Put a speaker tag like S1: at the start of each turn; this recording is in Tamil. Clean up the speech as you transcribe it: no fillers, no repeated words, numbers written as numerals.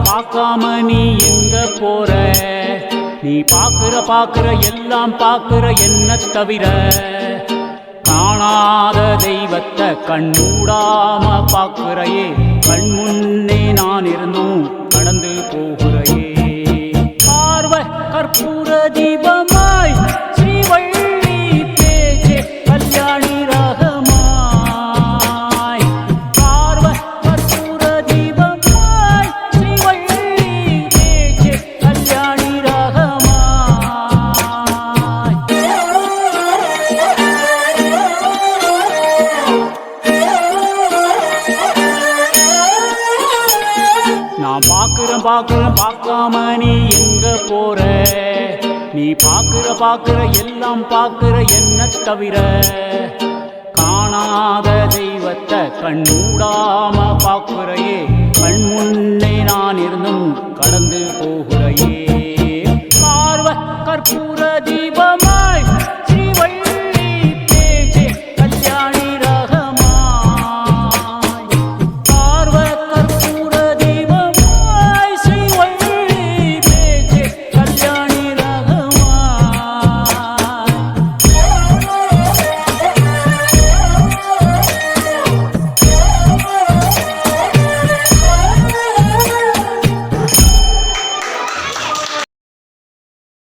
S1: பார்க்காம நீ எங்க போற? நீ பார்க்கிற எல்லாம் பார்க்கிற என்ன தவிர காணாத தெய்வத்தை கண்மூடாம பார்க்கிறையே. கண் முன்னே நான் இருந்தும் கடந்து போகிறையே. பார்வை கற்பூர தீபமாய் ஸ்ரீவள்ளி பேச்சே கல்யாணி ராகமாய். பார்வை கற்பூர தீபமாய் ஸ்ரீவள்ளி பேச்சே கல்யாணி ராகமாய். நான் பார்க்காம நீ எங்க போற? நீ பார்க்கிற எல்லாம் பார்க்கிற என்ன தவிர காணாத தெய்வத்தை கண்மூடாம பார்க்கிறையே. கண் முன்னே நான் இருந்தும் கடந்து போகிறையே.